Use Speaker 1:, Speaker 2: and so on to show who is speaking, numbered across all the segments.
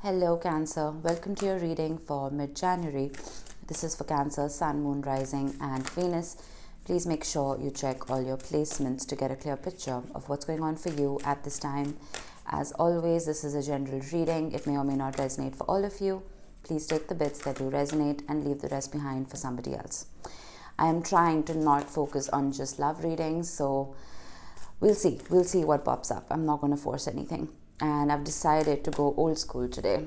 Speaker 1: Hello Cancer, welcome to your reading for mid-January. This is for Cancer, Sun, Moon, Rising and Venus. Please make sure you check all your placements to get a clear picture of what's going on for you at this time. As always, this is a general reading. It may or may not resonate for all of you. Please take the bits that do resonate and leave the rest behind for somebody else. I am trying to not focus on just love readings, so we'll see what pops up. I'm not going to force anything. And I've decided to go old school today.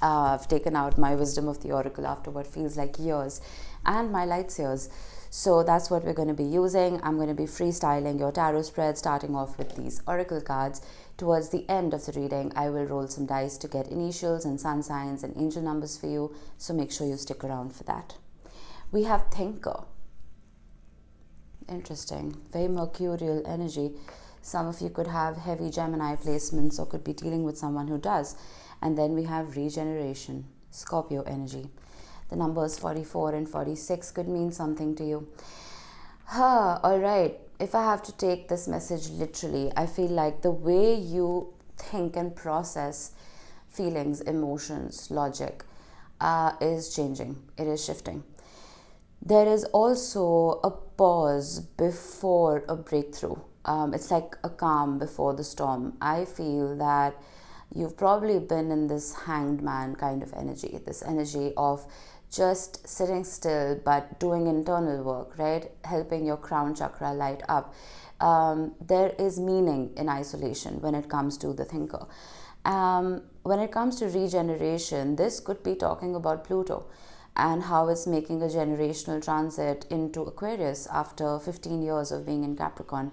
Speaker 1: I've taken out my wisdom of the oracle after what feels like years and my lights years. So that's what we're going to be using. I'm going to be freestyling your tarot spread, starting off with these oracle cards. Towards the end of the reading, I will roll some dice to get initials and sun signs and angel numbers for you. So make sure you stick around for that. We have Thinker. Interesting. Very mercurial energy. Some of you could have heavy Gemini placements or could be dealing with someone who does. And then we have Regeneration, Scorpio energy. The numbers 44 and 46 could mean something to you. All right. If I have to take this message literally, I feel like the way you think and process feelings, emotions, logic is changing. It is shifting. There is also a pause before a breakthrough. It's like a calm before the storm. I feel that you've probably been in this hanged man kind of energy, this energy of just sitting still but doing internal work, right? Helping your crown chakra light up. There is meaning in isolation when it comes to the thinker. When it comes to regeneration, this could be talking about Pluto and how it's making a generational transit into Aquarius after 15 years of being in Capricorn.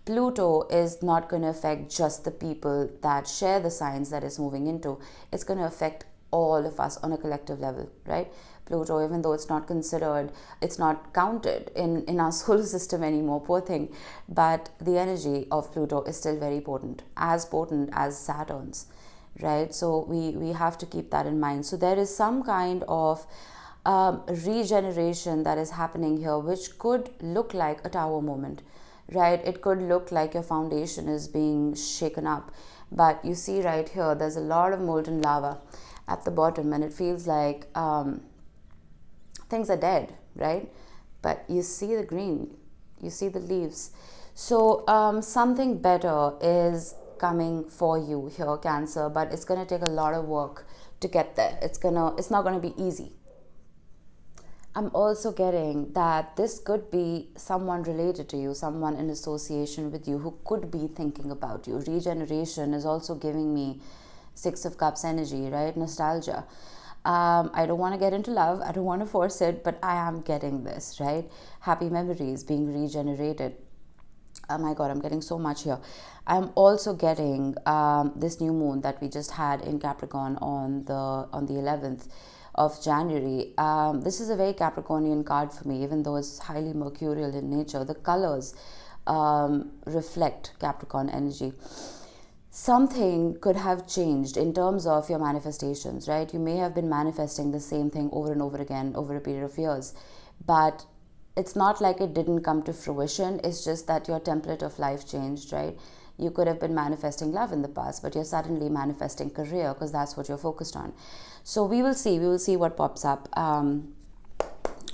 Speaker 1: Pluto is not going to affect just the people that share the signs that it's moving into. It's going to affect all of us on a collective level, right? Pluto, even though it's not considered, it's not counted in our solar system anymore, poor thing. But the energy of Pluto is still very potent as Saturn's, right? So we have to keep that in mind. So there is some kind of regeneration that is happening here, which could look like a tower moment. Right, it could look like your foundation is being shaken up, but you see right here there's a lot of molten lava at the bottom and it feels like things are dead, right? But you see the green, you see the leaves. So something better is coming for you here, Cancer, but it's going to take a lot of work to get there. It's not going to be easy. I'm also getting that this could be someone related to you, someone in association with you who could be thinking about you. Regeneration is also giving me Six of Cups energy, right? Nostalgia. I don't want to get into love. I don't want to force it, but I am getting this, right? Happy memories being regenerated. Oh my God, I'm getting so much here. I'm also getting this new moon that we just had in Capricorn on the 11th of January. This is a very Capricornian card for me, even though it's highly mercurial in nature. The colors reflect Capricorn energy. Something could have changed in terms of your manifestations, right? You may have been manifesting the same thing over and over again over a period of years, but it's not like it didn't come to fruition. It's just that your template of life changed, right? You could have been manifesting love in the past, but you're suddenly manifesting career because that's what you're focused on. So we will see what pops up.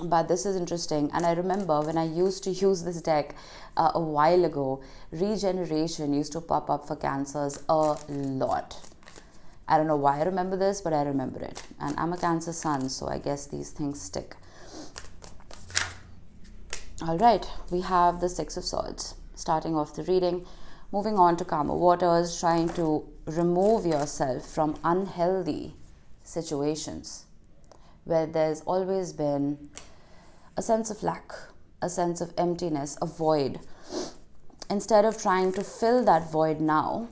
Speaker 1: But this is interesting. And I remember when I used to use this deck a while ago, regeneration used to pop up for Cancers a lot. I don't know why I remember this, but I remember it. And I'm a Cancer sun, so I guess these things stick. All right, we have the Six of Swords. Starting off the reading, moving on to calmer waters, trying to remove yourself from unhealthy situations where there's always been a sense of lack, a sense of emptiness, a void. Instead of trying to fill that void now,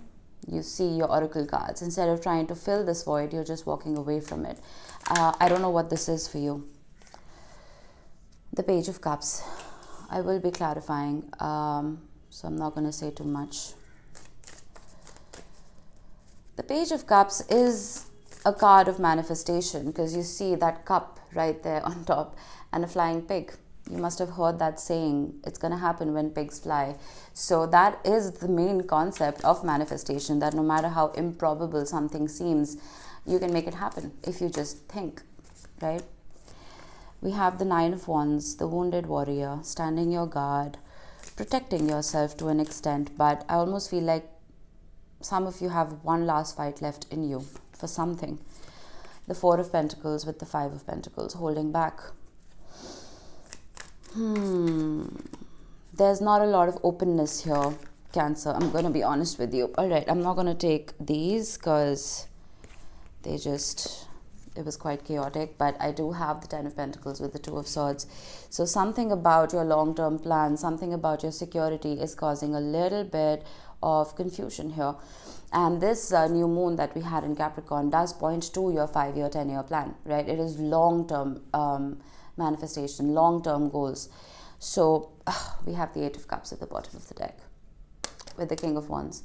Speaker 1: you see your oracle cards. Instead of trying to fill this void, you're just walking away from it. I don't know what this is for you. The Page of Cups. I will be clarifying, so I'm not going to say too much. The Page of Cups is a card of manifestation because you see that cup right there on top and a flying pig, You must have heard that saying, it's going to happen when pigs fly. So that is the main concept of manifestation, that no matter how improbable something seems, you can make it happen if you just think, right? We have the Nine of Wands, the wounded warrior, standing your guard, protecting yourself to an extent, but I almost feel like some of you have one last fight left in you for something. The Four of Pentacles with the Five of Pentacles, holding back. There's not a lot of openness here, Cancer. I'm going to be honest with you. All right, I'm not going to take these because it was quite chaotic, but I do have the Ten of Pentacles with the Two of Swords. So something about your long-term plan, something about your security is causing a little bit of confusion here. And this new moon that we had in Capricorn does point to your 5-year, 10-year plan, right? It is long-term manifestation, long-term goals. So we have the Eight of Cups at the bottom of the deck with the King of Wands.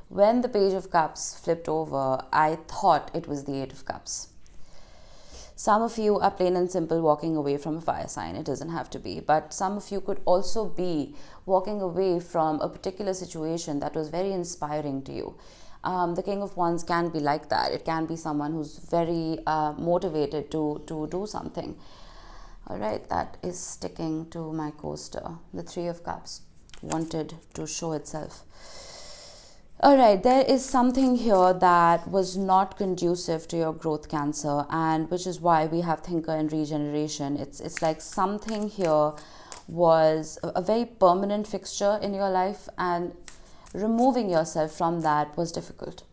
Speaker 1: When the Page of Cups flipped over, I thought it was the Eight of Cups. Some of you are plain and simple walking away from a fire sign. It doesn't have to be. But some of you could also be walking away from a particular situation that was very inspiring to you. The King of Wands can be like that. It can be someone who's very motivated to do something. All right, that is sticking to my coaster. The Three of Cups wanted to show itself. All right, there is something here that was not conducive to your growth, Cancer, and which is why we have Thinker and Regeneration. It's like something here was a very permanent fixture in your life, and removing yourself from that was difficult.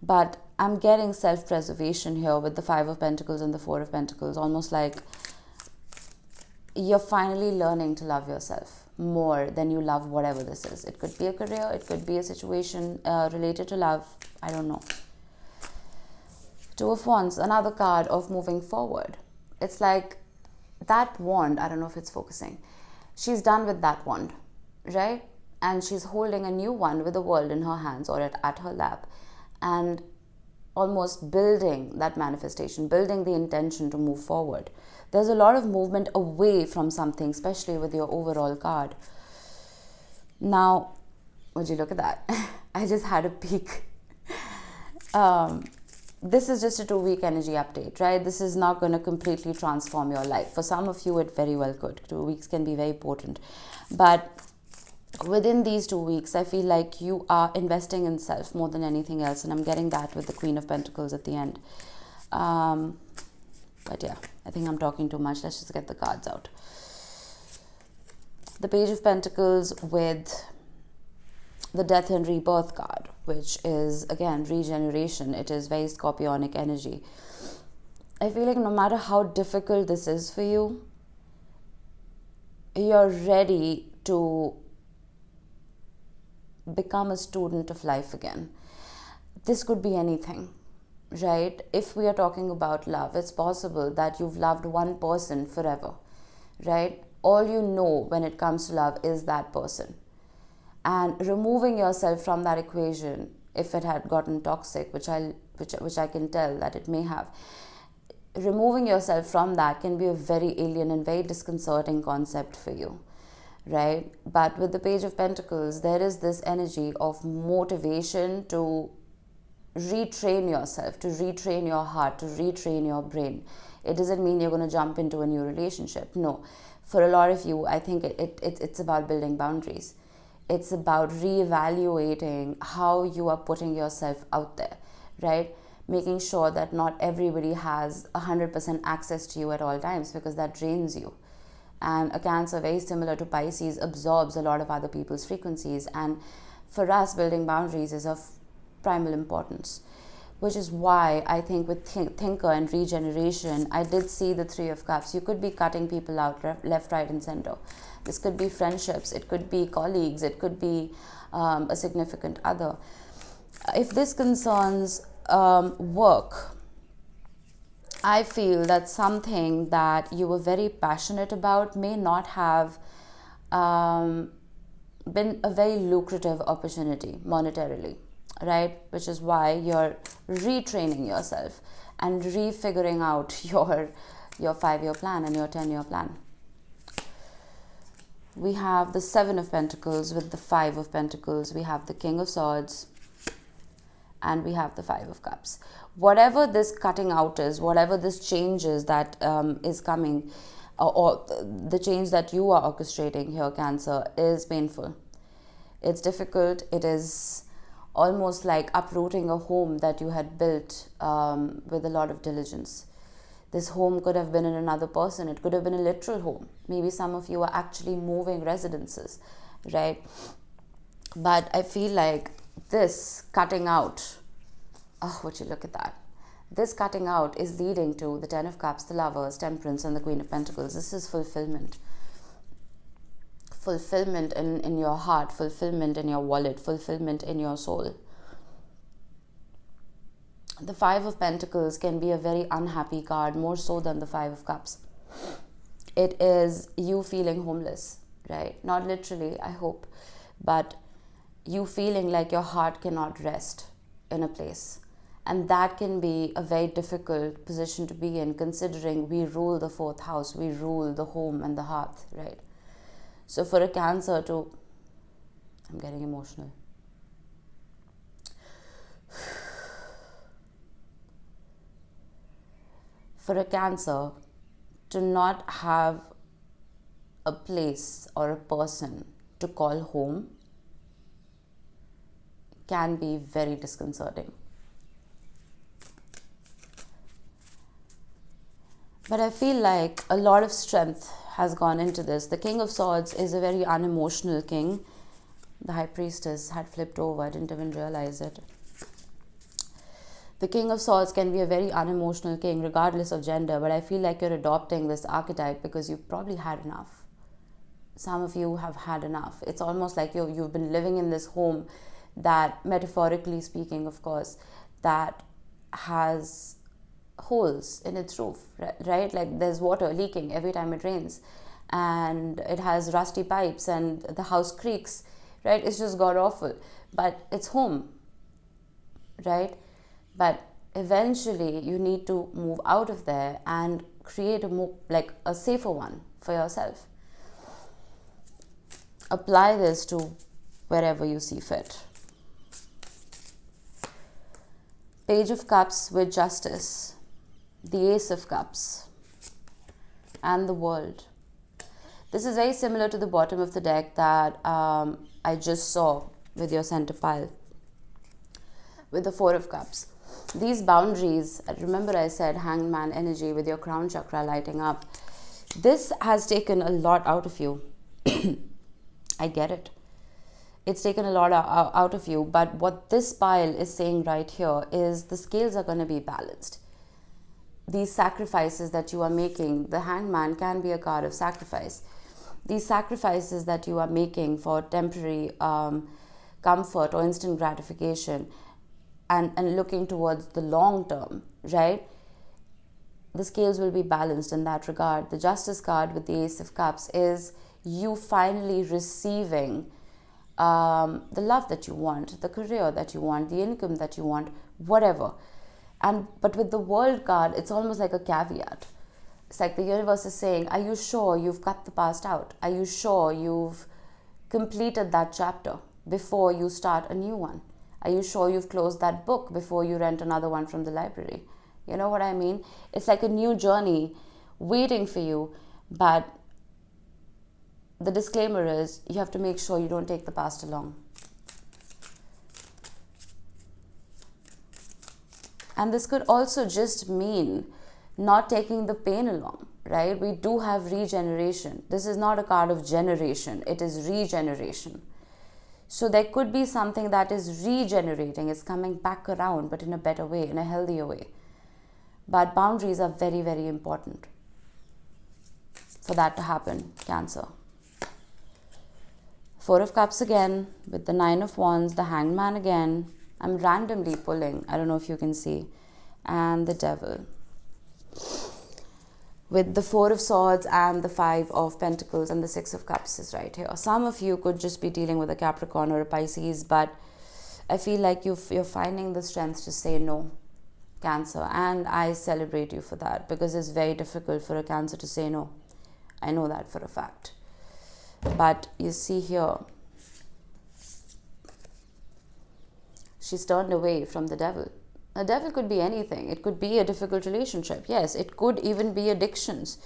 Speaker 1: But I'm getting self-preservation here with the Five of Pentacles and the Four of Pentacles, almost like you're finally learning to love yourself more than you love whatever this is. It could be a career, it could be a situation related to love, I don't know. Two of Wands, another card of moving forward. It's like that wand, I don't know if it's focusing. She's done with that wand, right? And she's holding a new one with the world in her hands or at her lap, and almost building that manifestation, building the intention to move forward. There's a lot of movement away from something, especially with your overall card. Now, would you look at that? I just had a peek. This is just a 2-week energy update, right? This is not going to completely transform your life. For some of you, it very well could. 2 weeks can be very potent. But within these 2 weeks, I feel like you are investing in self more than anything else. And I'm getting that with the Queen of Pentacles at the end. But yeah, I think I'm talking too much. Let's just get the cards out. The Page of Pentacles with the Death and Rebirth card, which is, again, regeneration. It is very scorpionic energy. I feel like no matter how difficult this is for you, you're ready to become a student of life again. This could be anything, right? If we are talking about love, it's possible that you've loved one person forever, right? All you know when it comes to love is that person. And removing yourself from that equation, if it had gotten toxic, which I can tell that it may have, removing yourself from that can be a very alien and very disconcerting concept for you, right? But with the Page of Pentacles, there is this energy of motivation to retrain yourself, to retrain your heart, to retrain your brain. It doesn't mean you're going to jump into a new relationship. No. For a lot of you, I think it's about building boundaries. It's about reevaluating how you are putting yourself out there, right? Making sure that not everybody has 100% access to you at all times, because that drains you. And a Cancer, very similar to Pisces, absorbs a lot of other people's frequencies. And for us, building boundaries is of primal importance, which is why I think with Thinker and Regeneration, I did see the Three of Cups. You could be cutting people out left, right, and center. This could be friendships, it could be colleagues, it could be a significant other. If this concerns work, I feel that something that you were very passionate about may not have been a very lucrative opportunity monetarily, right? Which is why you're retraining yourself and refiguring out your 5-year plan and your 10-year plan. We have the Seven of Pentacles with the Five of Pentacles. We have the King of Swords. And we have the Five of Cups. Whatever this cutting out is, whatever this change is that is coming, or the change that you are orchestrating here, Cancer, is painful. It's difficult. It is almost like uprooting a home that you had built with a lot of diligence. This home could have been in another person. It could have been a literal home. Maybe some of you are actually moving residences, right? But I feel like this cutting out, oh, would you look at that? This cutting out is leading to the Ten of Cups, the Lovers, Temperance, and the Queen of Pentacles. This is fulfillment. Fulfillment in your heart, fulfillment in your wallet, fulfillment in your soul. The Five of Pentacles can be a very unhappy card, more so than the Five of Cups. It is you feeling homeless, right? Not literally, I hope, but you feeling like your heart cannot rest in a place. And that can be a very difficult position to be in, considering we rule the fourth house, we rule the home and the hearth, right? So for a Cancer to, I'm getting emotional. For a Cancer to not have a place or a person to call home can be very disconcerting. But I feel like a lot of strength has gone into this. The King of Swords is a very unemotional king. The High Priestess had flipped over. I didn't even realize it. The King of Swords can be a very unemotional king, regardless of gender. But I feel like you're adopting this archetype because you've probably had enough. Some of you have had enough. It's almost like you've been living in this home that, metaphorically speaking, of course, that has holes in its roof, right? Like there's water leaking every time it rains, and it has rusty pipes, and the house creaks, right? It's just god awful, but it's home, right? But eventually you need to move out of there and create a safer one for yourself. Apply this to wherever you see fit. Page of Cups with Justice, the Ace of Cups, and the World. This is very similar to the bottom of the deck that I just saw with your center pile, with the Four of Cups. These boundaries, remember I said Hanged Man energy with your crown chakra lighting up. This has taken a lot out of you. I get it. It's taken a lot out of you, but what this pile is saying right here is the scales are going to be balanced. These sacrifices that you are making, the Hanged Man can be a card of sacrifice. These sacrifices that you are making for temporary comfort or instant gratification and looking towards the long term, right? The scales will be balanced in that regard. The Justice card with the Ace of Cups is you finally receiving the love that you want, the career that you want, the income that you want, whatever. But with the World card, it's almost like a caveat. It's like the universe is saying, are you sure you've cut the past out? Are you sure you've completed that chapter before you start a new one? Are you sure you've closed that book before you rent another one from the library? You know what I mean? It's like a new journey waiting for you, but the disclaimer is you have to make sure you don't take the past along. And this could also just mean not taking the pain along, right? We do have regeneration. This is not a card of generation. It is regeneration. So there could be something that is regenerating. It's coming back around, but in a better way, in a healthier way. But boundaries are very, very important for that to happen, Cancer. Four of Cups again, with the Nine of Wands, the Hanged Man again. I'm randomly pulling, I don't know if you can see, and the Devil. With the Four of Swords and the Five of Pentacles and the Six of Cups is right here. Some of you could just be dealing with a Capricorn or a Pisces, but I feel like you're finding the strength to say no, Cancer. And I celebrate you for that, because it's very difficult for a Cancer to say no. I know that for a fact. But you see here, she's turned away from the devil. A devil could be anything. It could be a difficult relationship. Yes, it could even be addictions.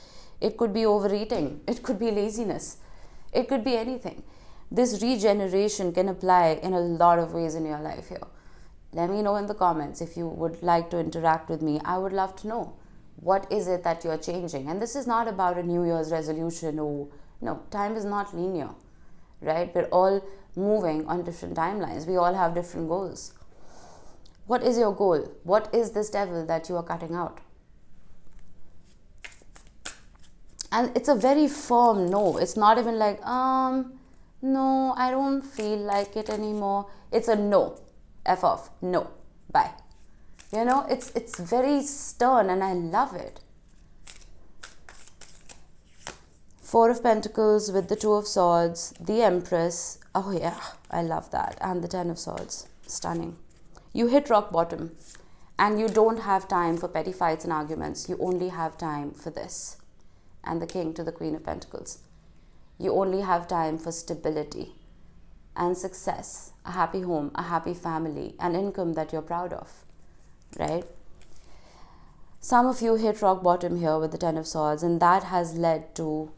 Speaker 1: It could be overeating. It could be laziness. It could be anything. This regeneration can apply in a lot of ways in your life here. Let me know in the comments if you would like to interact with me. I would love to know. What is it that you're changing? And this is not about a New Year's resolution. Oh, no, time is not linear, right? We're all moving on different timelines. We all have different goals. What is your goal? What is this devil that you are cutting out? And it's a very firm no. It's not even like, no, I don't feel like it anymore. It's a no. F off. No. Bye. You know, it's very stern and I love it. Four of Pentacles with the Two of Swords, the Empress. Oh yeah, I love that. And the Ten of Swords. Stunning. You hit rock bottom and you don't have time for petty fights and arguments. You only have time for this. And the King to the Queen of Pentacles. You only have time for stability and success, a happy home, a happy family, an income that you're proud of, right? Some of you hit rock bottom here with the Ten of Swords, and that has led to,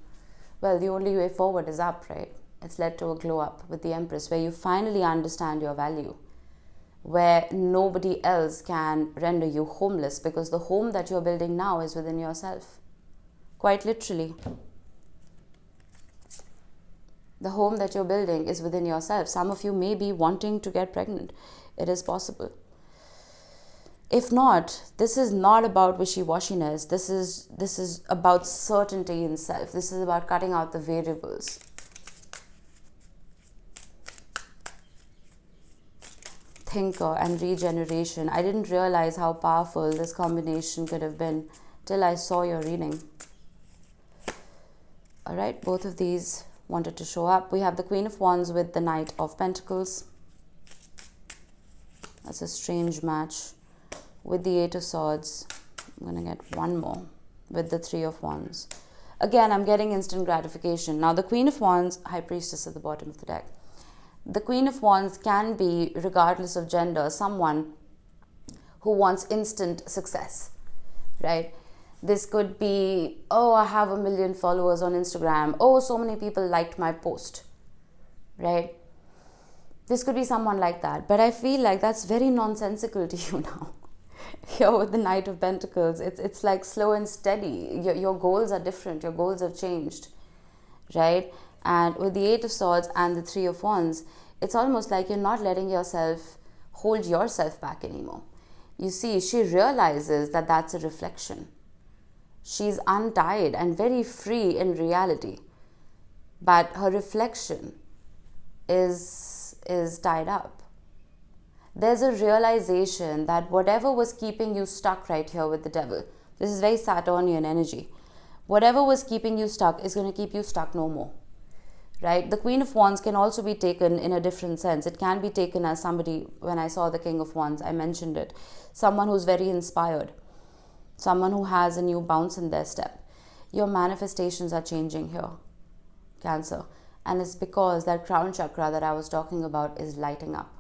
Speaker 1: well, the only way forward is up, right? It's led to a glow up with the Empress, where you finally understand your value, where nobody else can render you homeless, because the home that you're building now is within yourself. Quite literally. The home that you're building is within yourself. Some of you may be wanting to get pregnant. It is possible. If not, this is not about wishy-washiness. This is about certainty in self. This is about cutting out the variables. Thinker and regeneration. I didn't realize how powerful this combination could have been till I saw your reading. All right, both of these wanted to show up. We have the Queen of Wands with the Knight of Pentacles. That's a strange match. With the Eight of Swords, I'm going to get one more with the Three of Wands. Again, I'm getting instant gratification. Now, the Queen of Wands, High Priestess at the bottom of the deck. The Queen of Wands can be, regardless of gender, someone who wants instant success, right? This could be, oh, I have 1 million followers on Instagram. Oh, so many people liked my post, right? This could be someone like that. But I feel like that's very nonsensical to you now. Here with the Knight of Pentacles, it's like slow and steady. Your goals are different. Your goals have changed, right? And with the Eight of Swords and the Three of Wands, it's almost like you're not letting yourself hold yourself back anymore. You see, she realizes that that's a reflection. She's untied and very free in reality. But her reflection is tied up. There's a realization that whatever was keeping you stuck right here with the devil, this is very Saturnian energy. Whatever was keeping you stuck is going to keep you stuck no more. Right? The Queen of Wands can also be taken in a different sense. It can be taken as somebody, when I saw the King of Wands, I mentioned it. Someone who's very inspired. Someone who has a new bounce in their step. Your manifestations are changing here, Cancer. And it's because that crown chakra that I was talking about is lighting up.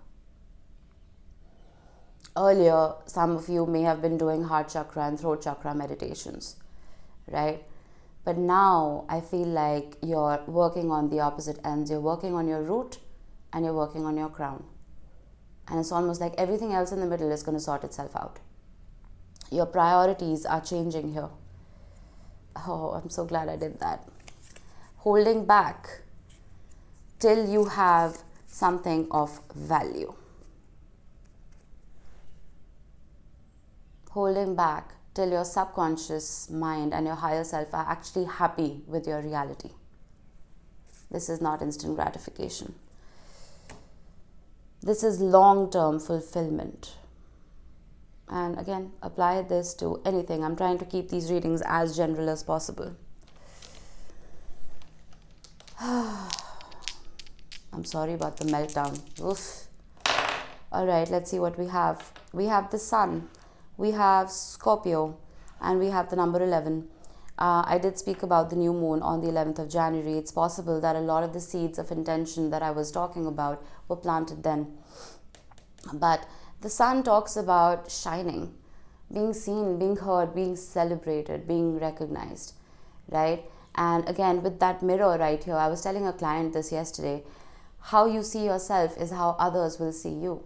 Speaker 1: Earlier, some of you may have been doing heart chakra and throat chakra meditations, right? But now I feel like you're working on the opposite ends. You're working on your root and you're working on your crown. And it's almost like everything else in the middle is going to sort itself out. Your priorities are changing here. Oh, I'm so glad I did that. Holding back till you have something of value. Holding back till your subconscious mind and your higher self are actually happy with your reality. This is not instant gratification. This is long-term fulfillment. And again, apply this to anything. I'm trying to keep these readings as general as possible. I'm sorry about the meltdown. Oof. All right, let's see what we have. We have the Sun. We have Scorpio, and we have the number 11. I did speak about the new moon on the 11th of January. It's possible that a lot of the seeds of intention that I was talking about were planted then. But the sun talks about shining, being seen, being heard, being celebrated, being recognized, right? And again, with that mirror right here, I was telling a client this yesterday, how you see yourself is how others will see you.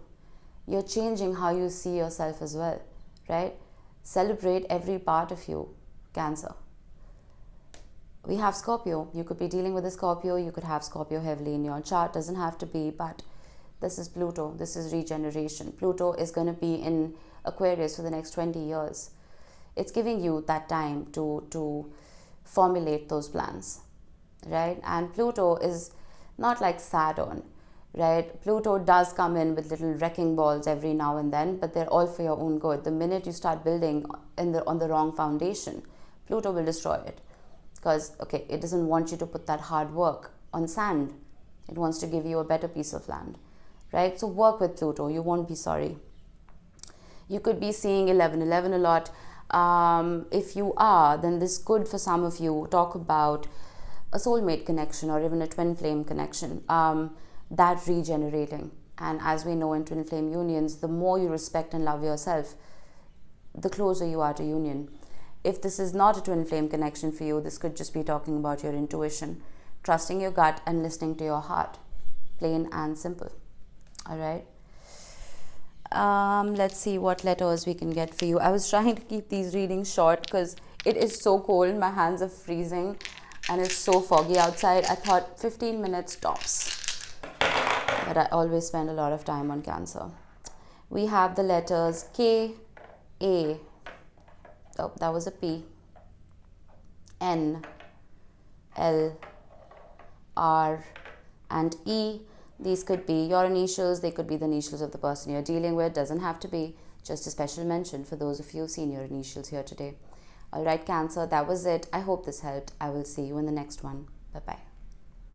Speaker 1: You're changing how you see yourself as well, right? Celebrate every part of you, Cancer. We have Scorpio. You could be dealing with a Scorpio. You could have Scorpio heavily in your chart. Doesn't have to be, but this is Pluto. This is regeneration. Pluto is going to be in Aquarius for the next 20 years. It's giving you that time to formulate those plans, right? And Pluto is not like Saturn, right? Pluto does come in with little wrecking balls every now and then, but they're all for your own good. The minute you start building on the wrong foundation, Pluto will destroy it. Because, okay, it doesn't want you to put that hard work on sand. It wants to give you a better piece of land, right? So work with Pluto. You won't be sorry. You could be seeing 1111 a lot. If you are, then this could, for some of you, talk about a soulmate connection or even a twin flame connection, that regenerating. And as we know in twin flame unions, the more you respect and love yourself, the closer you are to union. If this is not a twin flame connection for you, this could just be talking about your intuition, trusting your gut and listening to your heart. Plain and simple. All right. Let's see what letters we can get for you. I was trying to keep these readings short because it is so cold. My hands are freezing and it's so foggy outside. I thought 15 minutes tops. But I always spend a lot of time on Cancer. We have the letters K, A. Oh, that was a P. N, L, R, and E. These could be your initials. They could be the initials of the person you're dealing with. Doesn't have to be. Just a special mention for those of you seeing your initials here today. All right, Cancer, that was it. I hope this helped. I will see you in the next one. Bye-bye.